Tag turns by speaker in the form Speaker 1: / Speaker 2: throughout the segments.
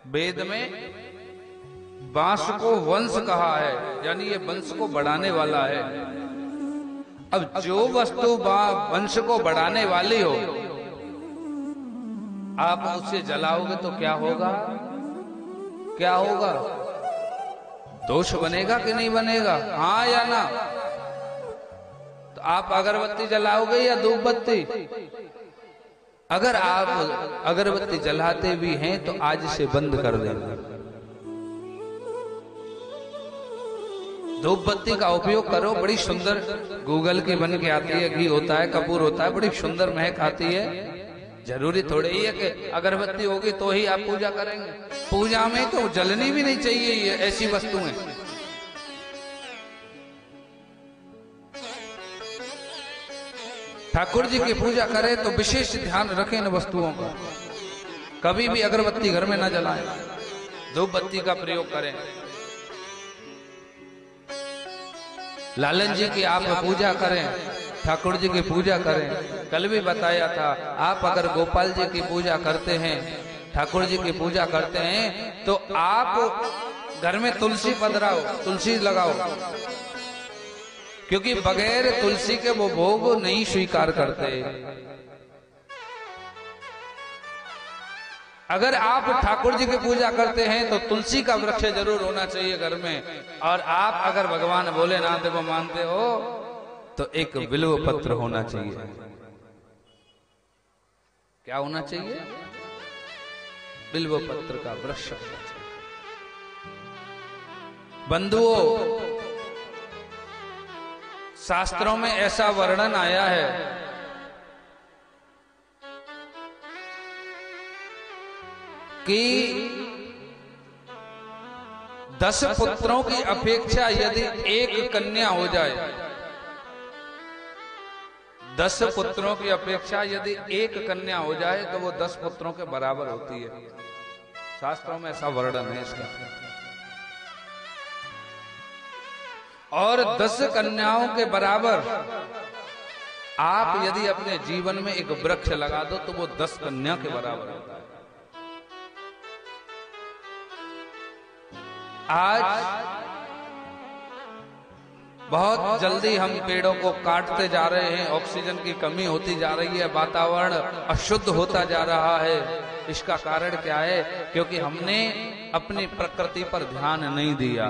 Speaker 1: वेद में बांस को वंश कहा है, यानी ये वंश को बढ़ाने वाला है। अब जो वस्तु वंश को बढ़ाने वाली हो, आप उसे जलाओगे तो क्या होगा? क्या होगा? दोष बनेगा कि नहीं बनेगा? हाँ या ना? तो आप अगरबत्ती जलाओगे या धूप बत्ती? अगर आप अगरबत्ती जलाते भी हैं तो आज से बंद कर देंगे। धूप बत्ती का उपयोग करो, बड़ी सुंदर गूगल की बन के आती है, घी होता है, कपूर होता है, बड़ी सुंदर महक आती है। जरूरी थोड़ी ही है कि अगरबत्ती होगी तो ही आप पूजा करेंगे। पूजा में तो जलनी भी नहीं चाहिए ये ऐसी वस्तुएं। ठाकुर जी की पूजा करें तो विशेष ध्यान रखें इन वस्तुओं का। कभी भी अगरबत्ती घर में न जलाएं, धूप बत्ती का प्रयोग करें। लालन जी की आप पूजा करें, ठाकुर जी की पूजा करें। कल भी बताया था, आप अगर गोपाल जी की पूजा करते हैं, ठाकुर जी की पूजा करते हैं, तो आप घर में तुलसी पधराओ, तुलसी लगाओ, क्योंकि बगैर तुलसी के वो भोग नहीं स्वीकार करते। अगर आप ठाकुर जी की पूजा करते हैं तो तुलसी का वृक्ष जरूर होना चाहिए घर में। और आप अगर भगवान भोलेनाथ को मानते हो तो एक बिल्व पत्र होना चाहिए। क्या होना चाहिए? बिल्व पत्र का वृक्ष होना चाहिए। बंधुओं, शास्त्रों में ऐसा वर्णन आया है कि 10 पुत्रों की अपेक्षा यदि एक कन्या हो जाए, 10 पुत्रों की अपेक्षा यदि एक कन्या हो जाए तो वो 10 पुत्रों के बराबर होती है। शास्त्रों में ऐसा वर्णन है इसका। और 10 कन्याओं के बराबर आप यदि अपने जीवन में एक वृक्ष लगा दो तो वो 10 कन्या के बराबर होता है। आज बहुत जल्दी हम पेड़ों को काटते जा रहे हैं, ऑक्सीजन की कमी होती जा रही है, वातावरण अशुद्ध होता जा रहा है। इसका कारण क्या है? क्योंकि हमने अपनी प्रकृति पर ध्यान नहीं दिया।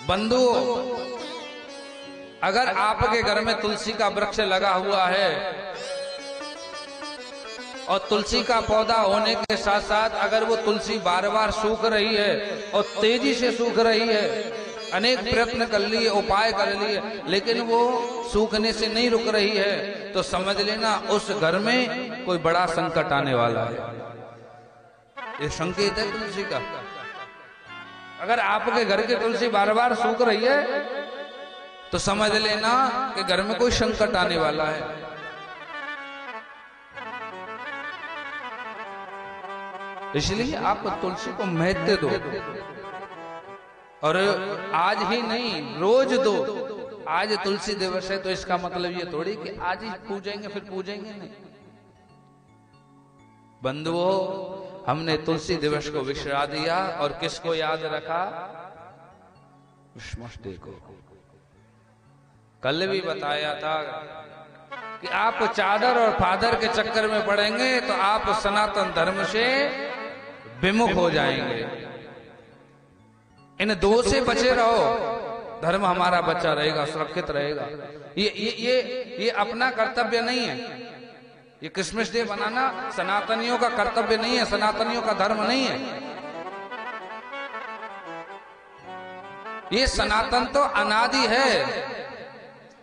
Speaker 1: बंधुओं, अगर आपके घर में तुलसी का वृक्ष लगा हुआ है और तुलसी का पौधा होने के साथ साथ अगर वो तुलसी बार बार सूख रही है और तेजी से सूख रही है, अनेक प्रयत्न कर लिए, उपाय कर लिए, लेकिन वो सूखने से नहीं रुक रही है, तो समझ लेना उस घर में कोई बड़ा संकट आने वाला है। ये संकेत है तुलसी का। अगर आपके घर की तुलसी बार बार सूख रही है तो समझ लेना कि घर में कोई संकट आने वाला है। इसलिए आप तुलसी को महत्व दो, और आज ही नहीं, रोज दो। आज तुलसी दिवस है तो इसका मतलब ये थोड़ी कि आज ही पूजेंगे फिर पूजेंगे नहीं। बंधुओं, हमने तुलसी दिवस को विसरा दिया और किसको याद रखा? विष्णु को। कल भी बताया था कि आप चादर और फादर के चक्कर में पड़ेंगे तो आप सनातन धर्म से विमुख हो जाएंगे। इन दो से बचे रहो, धर्म हमारा बचा रहेगा, सुरक्षित रहेगा। ये अपना कर्तव्य नहीं है। ये क्रिसमस डे मनाना सनातनियों का कर्तव्य नहीं है, सनातनियों का धर्म नहीं है। ये सनातन तो अनादि है।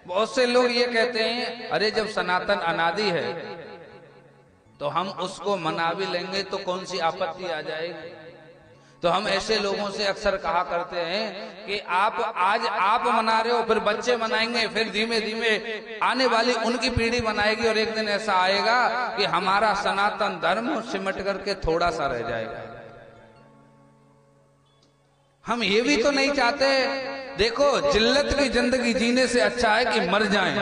Speaker 1: बहुत से लोग ये कहते हैं, अरे जब सनातन अनादि है तो हम उसको मना भी लेंगे तो कौन सी आपत्ति आ जाएगी। तो हम ऐसे लोगों से अक्सर कहा करते हैं कि आज आप मना रहे हो, फिर बच्चे मनाएंगे, फिर धीमे धीमे आने वाली उनकी पीढ़ी मनाएगी, और एक दिन ऐसा आएगा कि हमारा सनातन धर्म सिमट करके थोड़ा सा रह जाएगा। हम ये भी तो नहीं चाहते। देखो, जिल्लत की जिंदगी जीने से अच्छा है कि मर जाएं।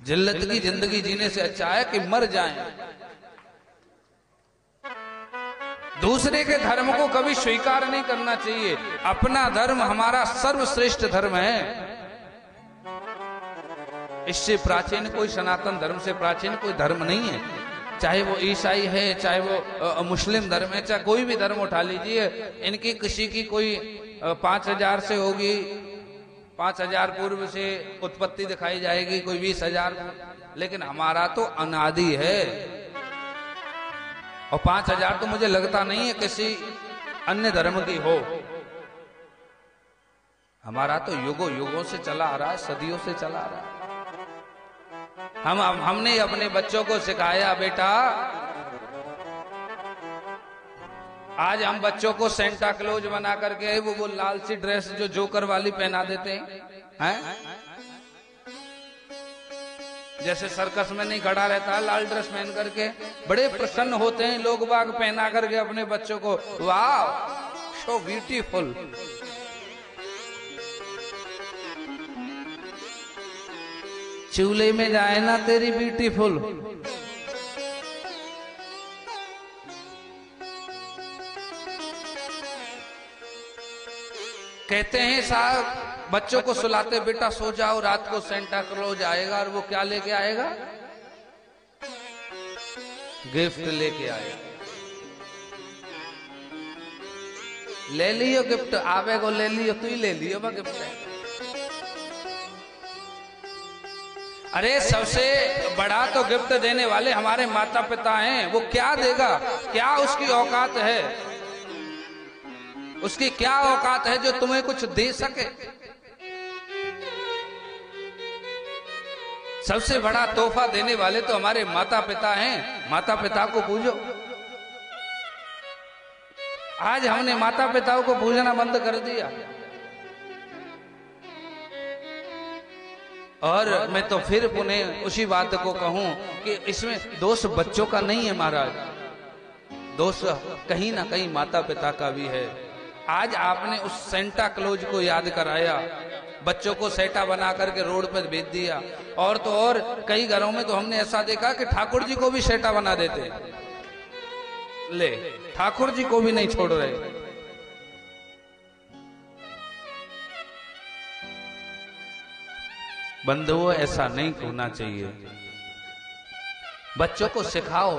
Speaker 1: जिल्लत की जिंदगी जीने से अच्छा है कि मर जाएं। दूसरे के धर्म को कभी स्वीकार नहीं करना चाहिए। अपना धर्म हमारा सर्वश्रेष्ठ धर्म है। इससे प्राचीन कोई, सनातन धर्म से प्राचीन कोई धर्म नहीं है। चाहे वो ईसाई है, चाहे वो मुस्लिम धर्म है, चाहे कोई भी धर्म उठा लीजिए, इनकी किसी की कोई 5000 से होगी, 5000 पूर्व से उत्पत्ति दिखाई जाएगी, कोई 20,000, लेकिन हमारा तो अनादि है। और 5000 तो मुझे लगता नहीं है किसी अन्य धर्म की हो। हमारा तो युगों युगों से चला आ रहा है, सदियों से चला आ रहा है। हमने अपने बच्चों को सिखाया, बेटा आज हम बच्चों को सेंटा क्लॉज बना करके वो लाल सी ड्रेस जो जोकर वाली पहना देते हैं, जैसे सर्कस में नहीं खड़ा रहता है लाल ड्रेस पहन करके, बड़े प्रसन्न होते हैं लोग बाग पहना करके अपने बच्चों को। वाह, सो ब्यूटीफुल। चूल्हे में जाए ना तेरी ब्यूटीफुल। कहते हैं साहब बच्चों को सुलाते, बेटा सो जाओ, रात को सेंटा क्लॉज आएगा और वो क्या लेके आएगा? गिफ्ट लेके आएगा। ले लियो गिफ्ट, आवे को ले लियो, तू ही ले लियो बा गिफ्ट। अरे सबसे बड़ा तो गिफ्ट देने वाले हमारे माता पिता हैं। वो क्या देगा? क्या उसकी औकात है? उसकी क्या औकात है जो तुम्हें कुछ दे सके? सबसे बड़ा तोहफा देने वाले तो हमारे माता पिता हैं। माता पिता को पूजो। आज हमने माता पिताओं को पूजना बंद कर दिया। और मैं तो फिर पुनः उसी बात को कहूं कि इसमें दोष बच्चों का नहीं है महाराज, दोष कहीं ना कहीं माता पिता का भी है। आज आपने उस सेंटा क्लॉज को याद कराया, बच्चों को सेटा बना करके रोड पर भेज दिया। और तो और कई घरों में तो हमने ऐसा देखा कि ठाकुर जी को भी सेटा बना देते। ले, ठाकुर जी को भी नहीं छोड़ रहे। बंधुओं, ऐसा नहीं होना चाहिए। बच्चों को सिखाओ।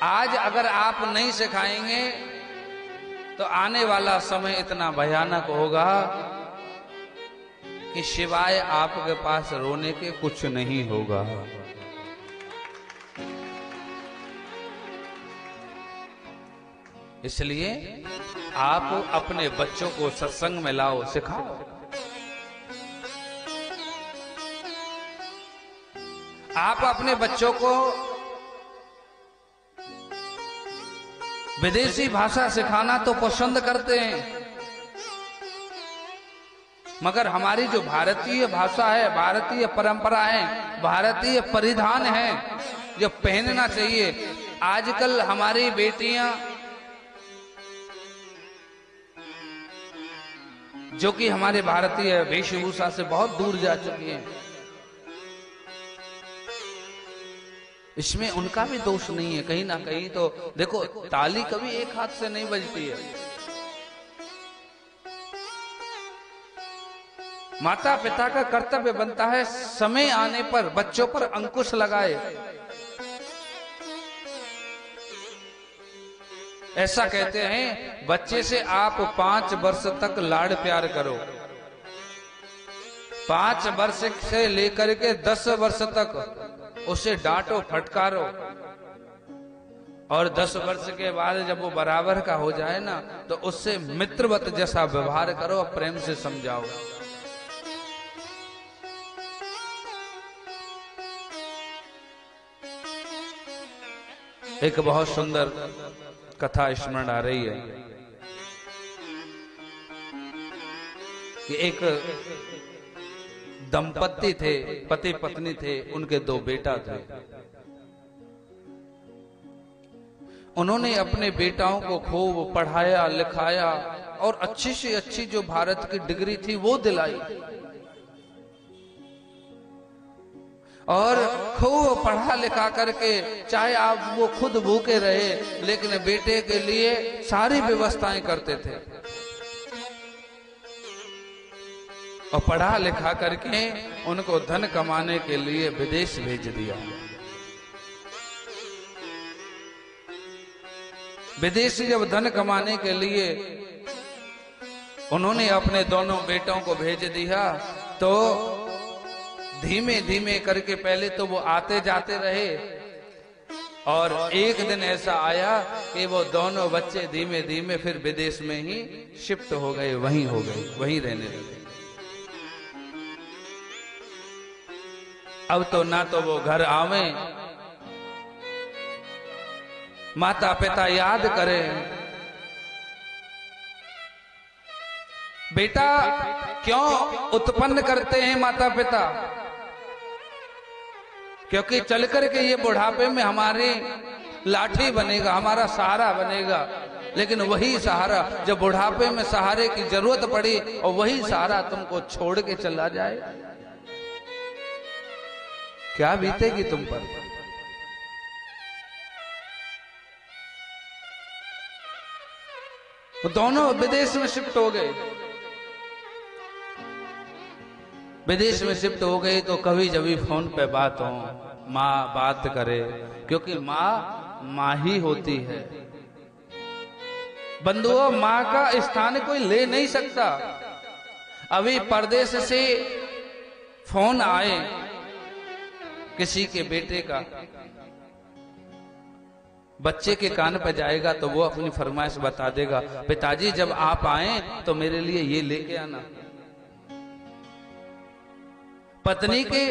Speaker 1: आज अगर आप नहीं सिखाएंगे तो आने वाला समय इतना भयानक होगा कि सिवाय आपके पास रोने के कुछ नहीं होगा। इसलिए आप अपने बच्चों को सत्संग में लाओ, सिखाओ। आप अपने बच्चों को विदेशी भाषा सिखाना तो पसंद करते हैं, मगर हमारी जो भारतीय भाषा है, भारतीय परंपरा है, भारतीय परिधान है जो पहनना चाहिए। आजकल हमारी बेटियां जो कि हमारे भारतीय वेशभूषा से बहुत दूर जा चुकी हैं, इसमें उनका भी दोष नहीं है। कहीं ना कहीं तो देखो, ताली कभी एक हाथ से नहीं बजती है। माता पिता का कर्तव्य बनता है समय आने पर बच्चों पर अंकुश लगाए। ऐसा कहते हैं, बच्चे से आप 5 वर्ष तक लाड़ प्यार करो, 5 वर्ष से लेकर के 10 वर्ष तक उसे डांटो, फटकारो, और 10 वर्ष के बाद जब वो बराबर का हो जाए ना, तो उससे मित्रवत जैसा व्यवहार करो, प्रेम से समझाओ। एक बहुत सुंदर कथा स्मरण आ रही है कि एक दंपति थे, पति पत्नी थे, उनके 2 बेटा थे। उन्होंने अपने बेटाओं को खूब पढ़ाया लिखाया और अच्छी से अच्छी जो भारत की डिग्री थी वो दिलाई। और खूब पढ़ा लिखा करके, चाहे आप वो खुद भूखे रहे, लेकिन बेटे के लिए सारी व्यवस्थाएं करते थे। और पढ़ा लिखा करके उनको धन कमाने के लिए विदेश भेज दिया। विदेशी जब धन कमाने के लिए उन्होंने अपने दोनों बेटों को भेज दिया, तो धीमे धीमे करके पहले तो वो आते जाते रहे, और एक दिन ऐसा आया कि वो दोनों बच्चे धीमे धीमे फिर विदेश में ही शिफ्ट हो गए, वहीं हो गए, वहीं रहने लगे। अब तो ना तो वो घर आवे, माता पिता याद करें। बेटा क्यों उत्पन्न करते हैं माता पिता? क्योंकि चल करके ये बुढ़ापे में हमारी लाठी बनेगा, हमारा सहारा बनेगा। लेकिन वही सहारा जब बुढ़ापे में सहारे की जरूरत पड़ी और वही सहारा तुमको छोड़ के चला जाए, क्या बीतेगी तुम पर? वो दोनों विदेश में शिफ्ट हो गए। विदेश में शिफ्ट हो गई तो कभी जब भी फोन पे बात हो, माँ बात करे, क्योंकि माँ ही होती है। बंधुओं, माँ का स्थान कोई ले नहीं सकता। अभी परदेश से फोन आए किसी के बेटे का, बच्चे के कान पे जाएगा तो वो अपनी फरमाइश बता देगा, पिताजी जब आप आए तो मेरे लिए ये लेके आना। पत्नी के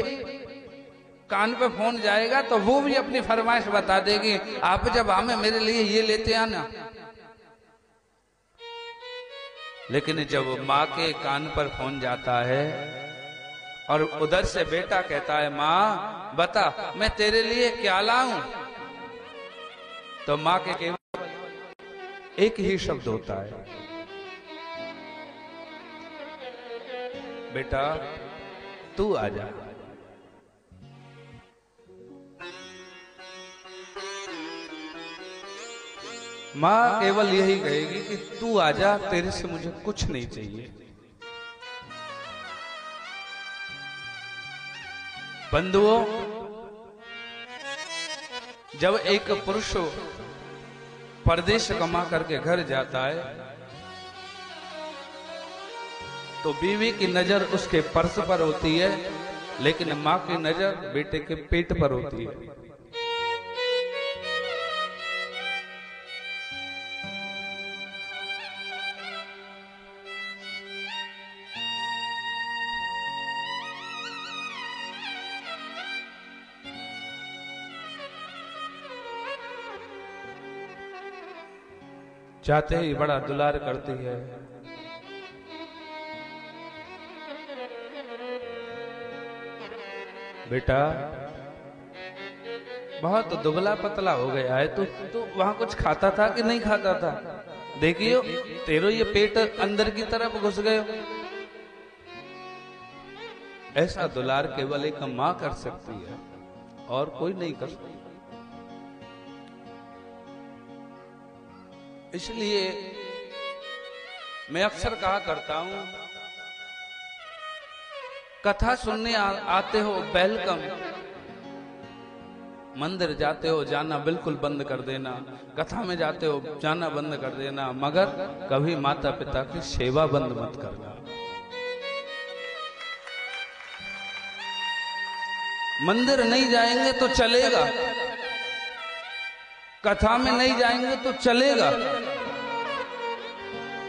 Speaker 1: कान पे फोन जाएगा तो वो भी अपनी फरमाइश बता देगी, आप जब आए मेरे लिए ये लेते आना। लेकिन जब माँ के कान पर फोन जाता है और उधर से बेटा कहता है, माँ बता मैं तेरे लिए क्या लाऊं, तो माँ के केवल एक ही शब्द होता है, बेटा तू आजा। माँ केवल यही कहेगी कि तू आजा, तेरे से मुझे कुछ नहीं चाहिए। बंधुओं, जब एक पुरुष परदेश कमा करके घर जाता है तो बीवी की नजर उसके पर्स पर होती है, लेकिन माँ की नजर बेटे के पेट पर होती है। चाहते ही बड़ा दुलार करती है। बेटा बहुत दुबला पतला हो गया है, तो वहां कुछ खाता था कि नहीं खाता था? देखियो तेरो ये पेट अंदर की तरफ घुस गए। ऐसा दुलार केवल एक मां कर सकती है और कोई नहीं कर सकती। इसलिए मैं अक्सर कहा करता हूं, कथा सुनने आते हो वेलकम, मंदिर जाते हो जाना बिल्कुल बंद कर देना, कथा में जाते हो जाना बंद कर देना, मगर कभी माता पिता की सेवा बंद मत करना। मंदिर नहीं जाएंगे तो चलेगा, कथा में नहीं जाएंगे तो चलेगा,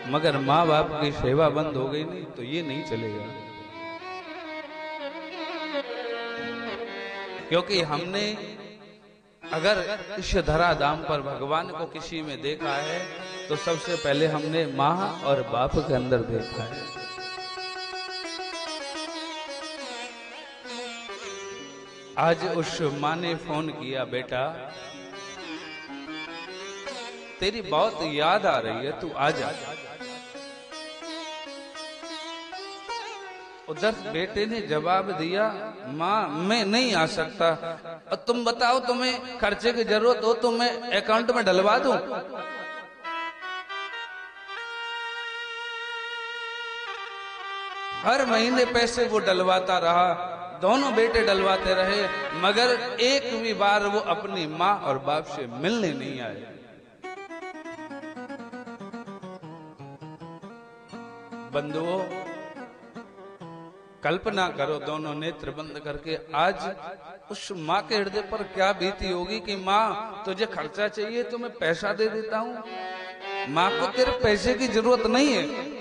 Speaker 1: मगर माँ बाप की सेवा बंद हो गई नहीं तो ये नहीं चलेगा। क्योंकि हमने अगर इस धराधाम पर भगवान को किसी में देखा है तो सबसे पहले हमने माँ और बाप के अंदर देखा है। आज उस माँ ने फोन किया, बेटा तेरी बहुत याद आ रही है, तू आ जा। उधर बेटे ने जवाब दिया, माँ मैं नहीं आ सकता, और तुम बताओ तुम्हें खर्चे की जरूरत हो तो मैं अकाउंट में डलवा दूं। हर महीने पैसे वो डलवाता रहा, दोनों बेटे डलवाते रहे, मगर एक भी बार वो अपनी माँ और बाप से मिलने नहीं आए। बंधुओं, कल्पना करो दोनों नेत्र बंद करके, आज उस माँ के हृदय पर क्या बीती होगी कि माँ तुझे खर्चा चाहिए तो मैं पैसा दे देता हूं। माँ को तेरे पैसे की जरूरत नहीं है।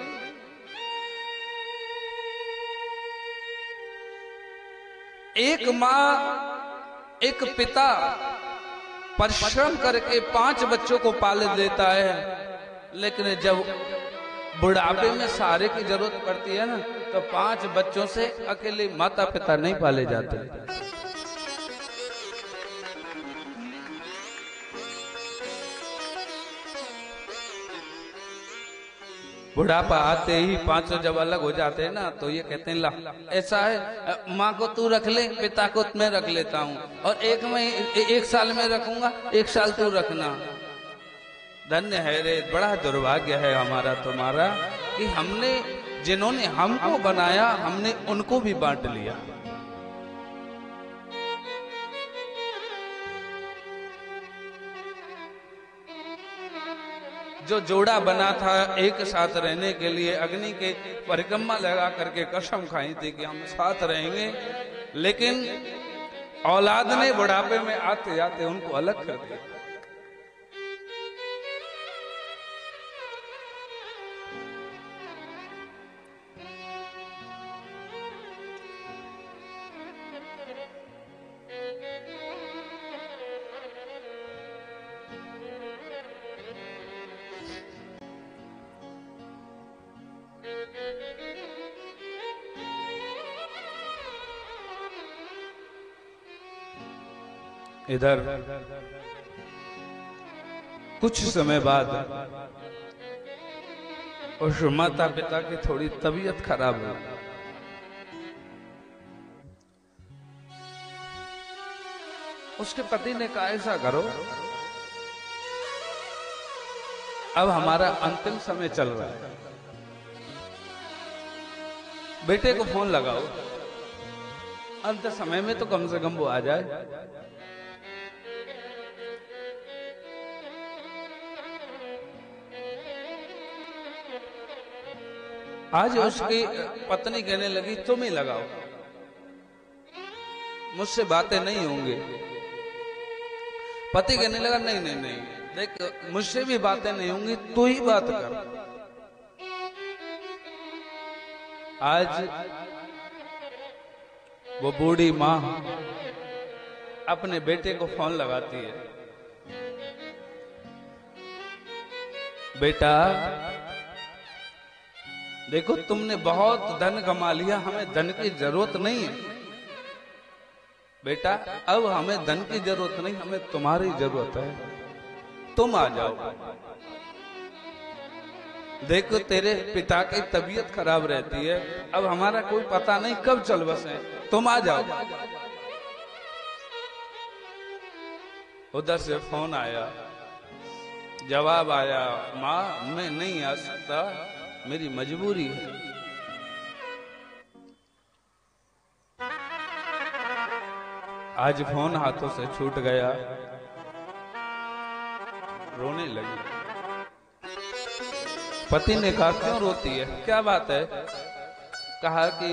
Speaker 1: एक माँ, एक पिता परिश्रम करके 5 बच्चों को पाल देता है, लेकिन जब बुढ़ापे में सहारे की जरूरत पड़ती है ना, तो 5 बच्चों से अकेले माता पिता नहीं पाले जाते। बुढ़ापा आते ही 5 जब अलग हो जाते हैं ना, तो ये कहते हैं ला ऐसा है, माँ को तू रख ले, पिता को मैं रख लेता हूँ, और एक साल में रखूंगा, 1 साल तू रखना। धन्य है रे, बड़ा दुर्भाग्य है हमारा तुम्हारा कि हमने, जिन्होंने हमको बनाया, हमने उनको भी बांट लिया। जो जोड़ा बना था एक साथ रहने के लिए, अग्नि के परिक्रमा लगा करके कसम खाई थी कि हम साथ रहेंगे, लेकिन औलाद ने बुढ़ापे में आते आते उनको अलग कर दिया। इधर कुछ समय बाद उस माता पिता की थोड़ी तबीयत खराब हुई। उसके पति ने कहा ऐसा करो, अब हमारा अंतिम समय चल रहा है, बेटे को फोन लगाओ, अंत समय में तो कम से कम वो आ जाए। आज उसकी पत्नी कहने लगी तुम ही लगाओ, मुझसे बातें नहीं होंगी। पति कहने लगा नहीं नहीं नहीं, देख मुझसे भी बातें नहीं होंगी, तू ही बात कर। आज वो बूढ़ी माँ अपने बेटे को फोन लगाती है, बेटा देखो तुमने बहुत धन कमा लिया, हमें धन की जरूरत नहीं है। बेटा अब हमें धन की जरूरत नहीं, हमें तुम्हारी जरूरत है, तुम आ जाओ। देखो तेरे पिता की तबीयत खराब रहती है, अब हमारा कोई पता नहीं कब चल बसे, तुम आ जाओ। उधर से फोन आया, जवाब आया, माँ मैं नहीं आ सकता, मेरी मजबूरी है। आज फोन हाथों से छूट गया, रोने लगी। पति ने कहा क्यों रोती है, क्या बात है? कहा कि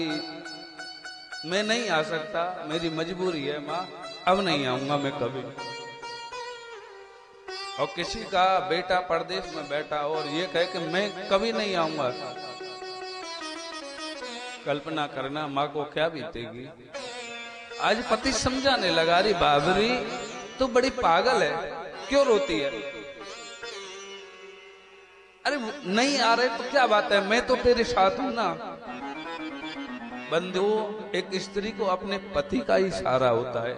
Speaker 1: मैं नहीं आ सकता, मेरी मजबूरी है माँ, अब नहीं आऊंगा मैं कभी। और किसी का बेटा परदेश में बैठा और ये कहे कि मैं कभी नहीं आऊंगा, कल्पना करना माँ को क्या बीतेगी। आज पति समझाने लगा, अरे बाबरी तू बड़ी पागल है, क्यों रोती है? अरे नहीं आ रहे तो क्या बात है, मैं तो तेरे साथ हूं ना। बंधु, एक स्त्री को अपने पति का ही सहारा होता है।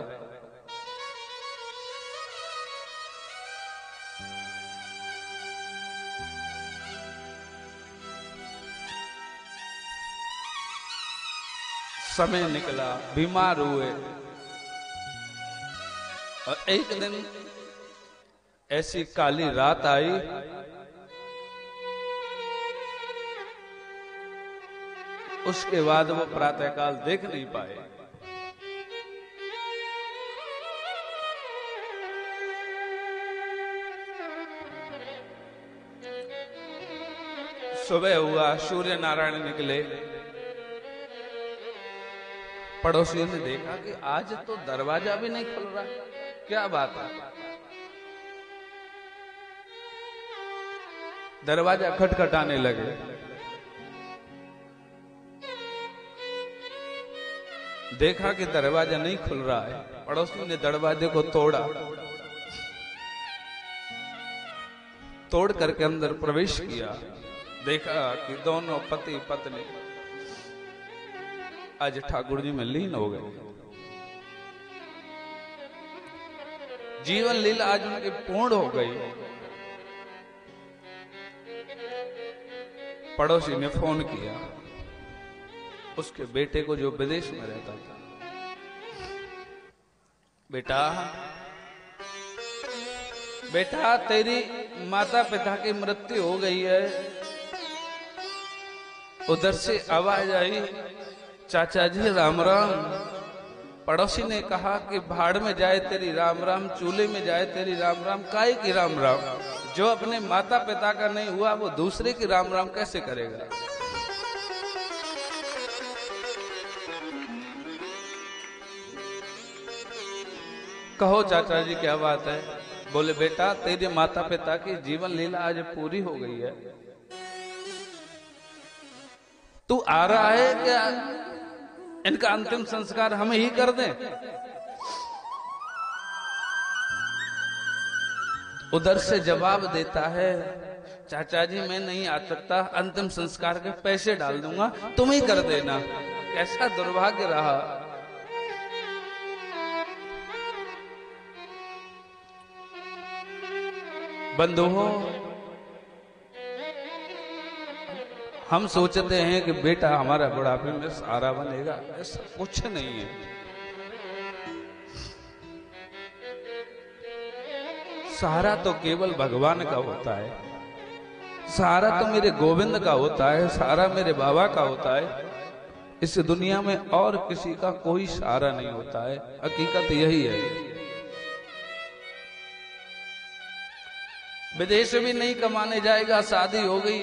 Speaker 1: समय निकला, बीमार हुए और एक दिन ऐसी काली रात आई, उसके बाद वो प्रातःकाल देख नहीं पाए। सुबह हुआ, सूर्य नारायण निकले। पड़ोसियों ने देखा कि आज तो दरवाजा भी नहीं खुल रहा, क्या बात है। दरवाजा खटखटाने लगे। देखा कि दरवाजा नहीं खुल रहा है। पड़ोसियों ने दरवाजे को तोड़ा, तोड़ करके अंदर प्रवेश किया। देखा कि दोनों पति पत्नी आज ठाकुर जी में लीन हो गए। जीवन लीला आज उनकी पूर्ण हो गई। पड़ोसी ने फोन किया उसके बेटे को जो विदेश में रहता था, बेटा तेरी माता पिता की मृत्यु हो गई है। उधर से आवाज आई, चाचा जी राम राम। पड़ोसी ने कहा कि भाड़ में जाए तेरी राम राम, चूल्हे में जाए तेरी राम राम, काहे की राम राम। जो अपने माता पिता का नहीं हुआ वो दूसरे की राम राम कैसे करेगा। कहो चाचा जी क्या बात है। बोले बेटा तेरे माता पिता की जीवन लीला आज पूरी हो गई है, तू आ रहा है क्या इनका अंतिम संस्कार हम ही कर दें। उधर से जवाब देता है, चाचा जी मैं नहीं आ सकता, अंतिम संस्कार के पैसे डाल दूंगा, तुम ही कर देना। कैसा दुर्भाग्य रहा। बंधुओं, हम सोचते हैं कि बेटा हमारा बुढ़ापे में सहारा बनेगा, ऐसा कुछ नहीं है। सहारा तो केवल भगवान का होता है, सहारा तो मेरे गोविंद का होता है, सहारा मेरे बाबा का होता है। इस दुनिया में और किसी का कोई सहारा नहीं होता है, हकीकत यही है। विदेश भी नहीं कमाने जाएगा, शादी हो गई,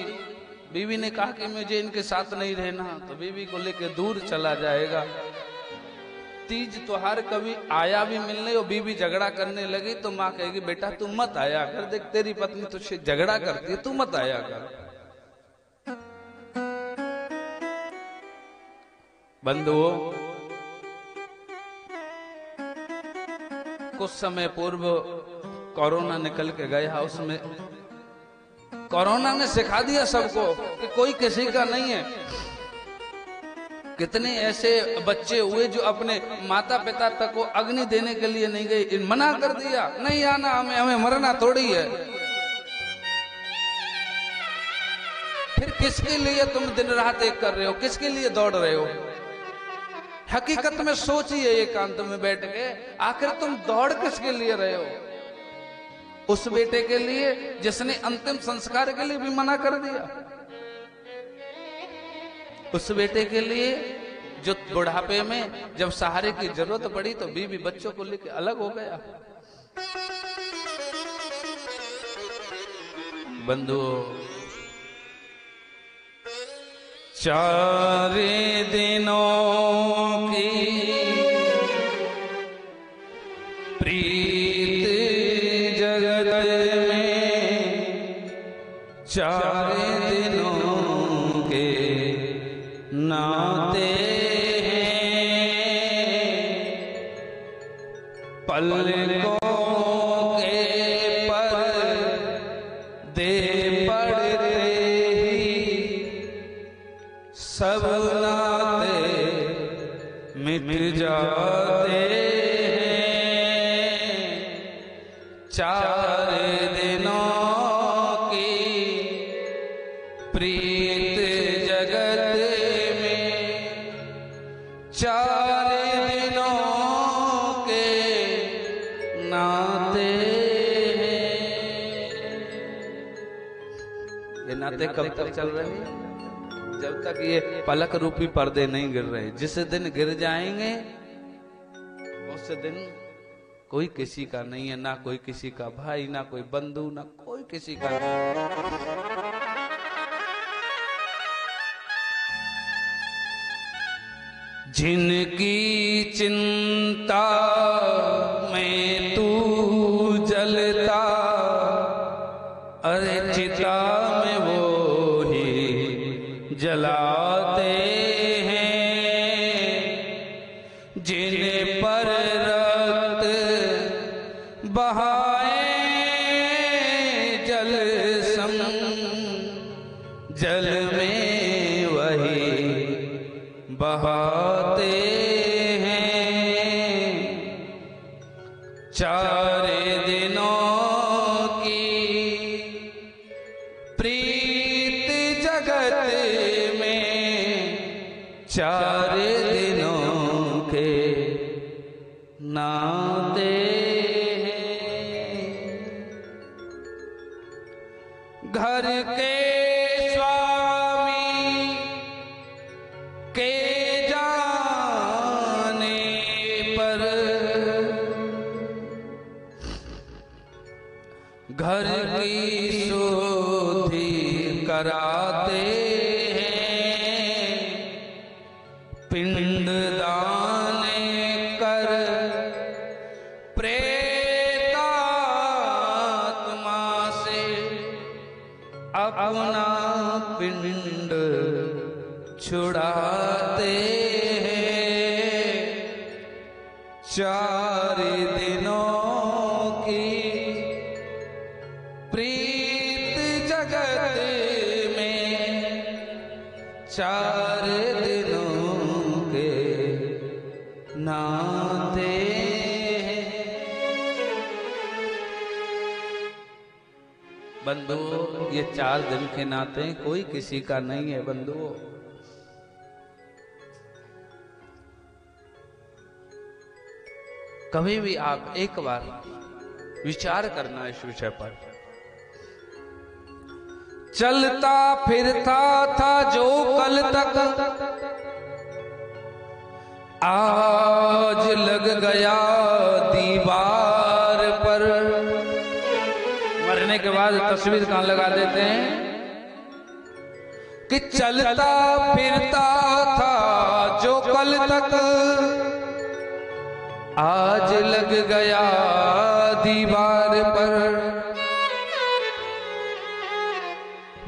Speaker 1: बीवी ने कहा कि मुझे इनके साथ नहीं रहना, तो बीवी को लेकर दूर चला जाएगा। तीज त्योहार कभी आया भी मिलने और बीवी झगड़ा करने लगी तो माँ कहेगी बेटा तू मत आया कर, देख तेरी पत्नी तुझसे झगड़ा करती है, तू मत आया कर। बंधुओं, कुछ समय पूर्व कोरोना निकल के गया, उसमें कोरोना ने सिखा दिया सबको कि कोई किसी का नहीं है। कितने ऐसे बच्चे हुए जो अपने माता पिता तक को अग्नि देने के लिए नहीं गए, मना कर दिया नहीं आना, हमें मरना थोड़ी है। फिर किसके लिए तुम दिन रात एक कर रहे हो, किसके लिए दौड़ रहे हो। हकीकत में सोचिए एकांत में बैठ के, आखिर तुम दौड़ किसके लिए रहे हो। उस बेटे के लिए जिसने अंतिम संस्कार के लिए भी मना कर दिया, उस बेटे के लिए जो बुढ़ापे में जब सहारे की जरूरत पड़ी तो बीवी बच्चों को लेकर अलग हो गया। बंधुओं, 4 दिनों की प्रीत जगत में, 4 दिनों के नाते पलकों के पर दे पड़ते ही सब नाते मिट जाते हैं। 4 दिनों की प्रीत जगत में, 4 नाते कब तक चल रहे हैं? जब तक ये पलक रूपी पर्दे नहीं गिर रहे। जिस दिन गिर जाएंगे उस दिन कोई किसी का नहीं है, ना कोई किसी का भाई, ना कोई बंधु, ना कोई किसी का नहीं। जिनकी चिंता में तू जलता, अरे चिता में वो ही जलाते हैं। जिन पर रक्त बहाए जल सम, जल में वही बहाते हैं। चार दिनों की प्रीत जगत में, चार दिनों के नाते हैं। घर के स्वामी के जाने पर, घर की शुद्धि कराते हैं। पिंड दान कर प्रेतात्मा से अपना पिंड छुड़ाते हैं। चार दिनों की प्रीत जगत में, चार दिनों के नाते हैं। बंधु, ये 4 दिन के नाते कोई किसी का नहीं है बंधुओं। कभी भी आप एक बार विचार करना इस विषय पर। चलता फिरता था जो कल तक, आज लग गया दीवार पर। मरने के बाद तस्वीर कहां लगा देते हैं कि चलता फिरता था जो कल तक, आज लग गया दीवार पर।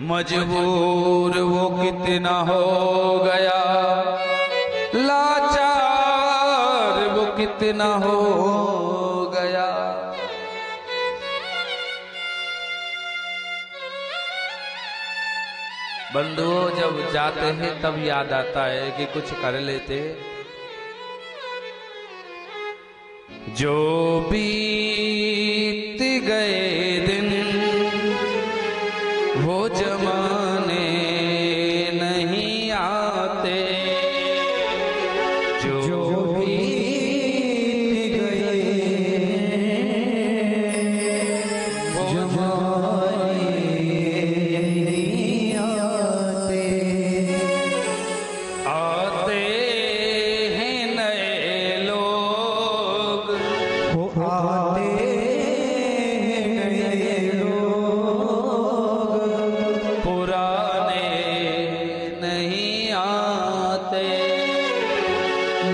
Speaker 1: मजबूर वो कितना हो गया, लाचार वो कितना हो गया। बंधुओं, जब जाते हैं तब याद आता है कि कुछ कर लेते। जो बीत गए दिन वो जमाने नहीं आते। जो बीत गए वो जमाने नहीं आते। आते हैं नए लोग, आते हैं नए लोग, पुराने नहीं आते।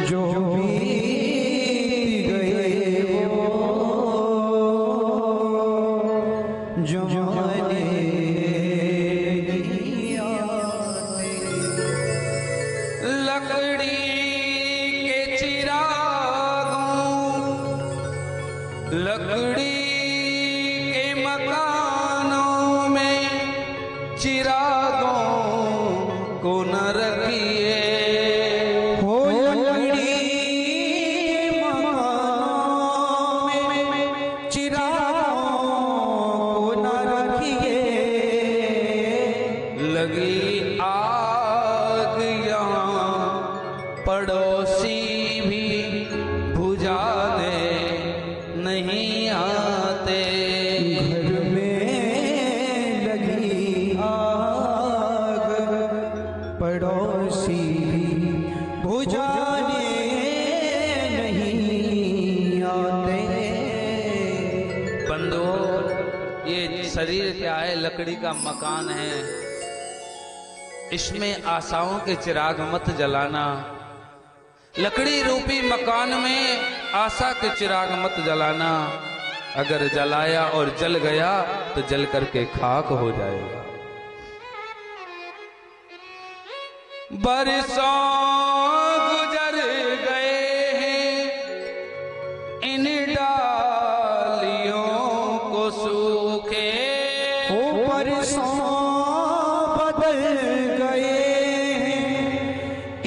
Speaker 1: जो बीत गए वो जमाने नहीं आते। लकड़ी के चिरागों, लकड़ी के मकानों में चिरागों को न रखिए। हो लकड़ी के मकानों में चिरागों को न रखिए। लगी आग यहाँ पड़ोसी भी बुझाने नहीं आते। घर में लगी आग शरीर क्या है? लकड़ी का मकान है, इसमें आशाओं के चिराग मत जलाना। लकड़ी रूपी मकान में आशा के चिराग मत जलाना। अगर जलाया और जल गया तो जल करके खाक हो जाएगा। बरसों गुजर गए हैं, इन डालियों को सूखे।
Speaker 2: बरसों बदल गए हैं,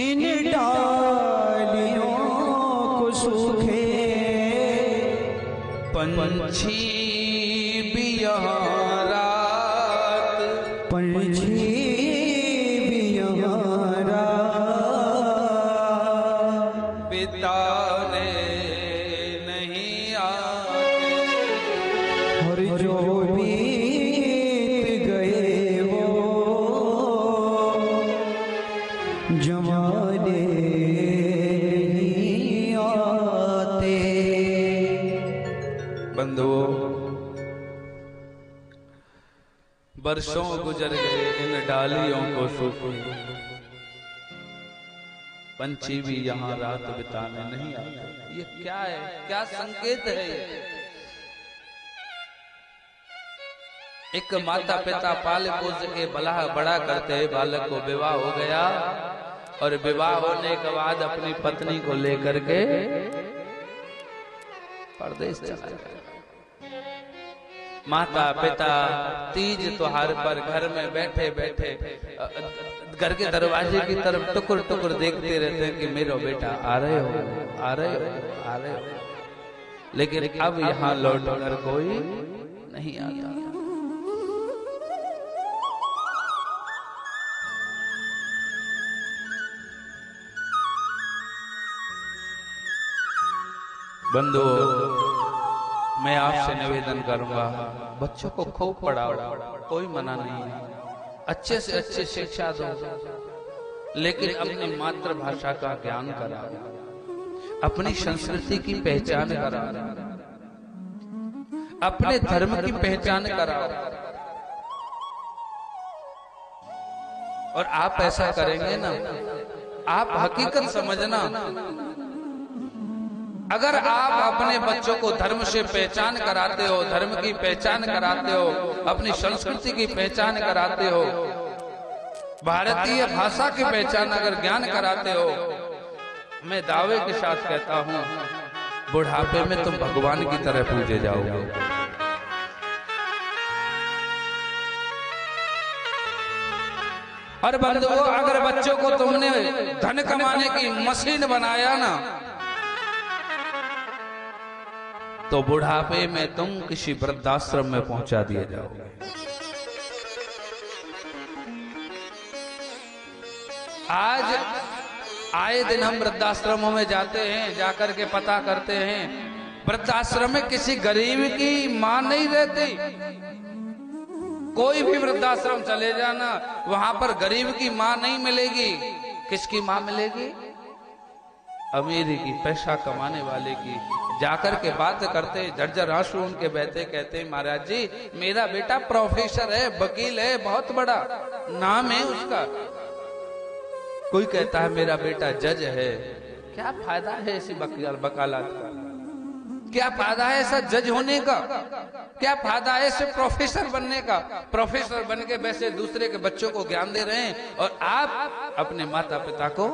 Speaker 2: इन डालियों को सूखे।
Speaker 1: पंछी भी यहाँ रात,
Speaker 2: पंछी भी यहाँ रात
Speaker 1: बिताने नहीं आते।
Speaker 2: और जो बीत गए वो जमाने नहीं आते।
Speaker 1: बंधुओं, बरसों गुजर गए, इन डालियों को सूखे। पंछी भी यहाँ रात बिताने नहीं आते। ये क्या है? क्या संकेत है ये? एक माता पिता पाल पोस के बड़ा करते, बालक को विवाह हो गया और विवाह होने के बाद अपनी पत्नी को लेकर के परदेश चला गया। माता पिता तीज त्योहार पर घर में बैठे बैठे घर के दरवाजे की तरफ टुकुर टुकुर देखते रहते हैं कि मेरा बेटा आ रहे हो, आ रहे हो, आ रहे हो। लेकिन अब यहाँ लौट कर कोई नहीं आता। बंधुओं, मैं आपसे निवेदन करूंगा, बच्चों को खूब पढ़ाओ, कोई मना नहीं है। अच्छे से अच्छे शिक्षा दो, लेकिन अपनी मातृभाषा का ज्ञान कराओ, अपनी संस्कृति की पहचान कराओ, अपने धर्म की पहचान कराओ। और आप ऐसा करेंगे ना, आप हकीकत समझना, अगर आप अपने बच्चों को धर्म से पहचान कराते हो, धर्म की पहचान कराते हो, अपनी संस्कृति की पहचान कराते हो, भारतीय भाषा की पहचान अगर ज्ञान कराते हो, मैं दावे के साथ कहता हूं, बुढ़ापे में तुम भगवान की तरह पूजे जाओगे। और बंधुओं, अगर बच्चों को तुमने धन कमाने की मशीन बनाया ना, तो बुढ़ापे में तुम किसी वृद्धाश्रम में पहुंचा दिए जाओगे। आज आए दिन हम वृद्धाश्रमों में जाते हैं, जाकर के पता करते हैं, वृद्धाश्रम में किसी गरीब की मां नहीं रहती। कोई भी वृद्धाश्रम चले जाना, वहां पर गरीब की मां नहीं मिलेगी। किसकी मां मिलेगी? अमीरी की, पैसा कमाने वाले की। जाकर के बात करते, जर्जर आंसू उनके बहते, कहते महाराज जी मेरा बेटा प्रोफेसर है, वकील है, बहुत बड़ा नाम है उसका। कोई कहता है मेरा बेटा जज है। क्या फायदा है ऐसी वकालत का? क्या फायदा है ऐसा जज होने का? क्या फायदा है ऐसे प्रोफेसर बनने का? प्रोफेसर बन के वैसे दूसरे के बच्चों को ज्ञान दे रहे हैं और आप अपने माता पिता को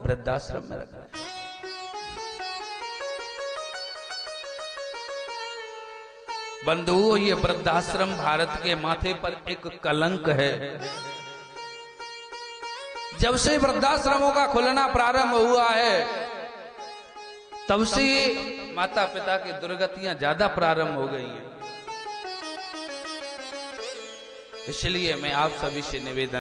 Speaker 1: वृद्धाश्रम में रख रहे हैं। बंधुओं, ये वृद्धाश्रम भारत के माथे पर एक कलंक है। जब से वृद्धाश्रमों का खुलना प्रारंभ हुआ है, तब से माता पिता की दुर्गतियां ज्यादा प्रारंभ हो गई हैं। इसलिए मैं आप सभी से निवेदन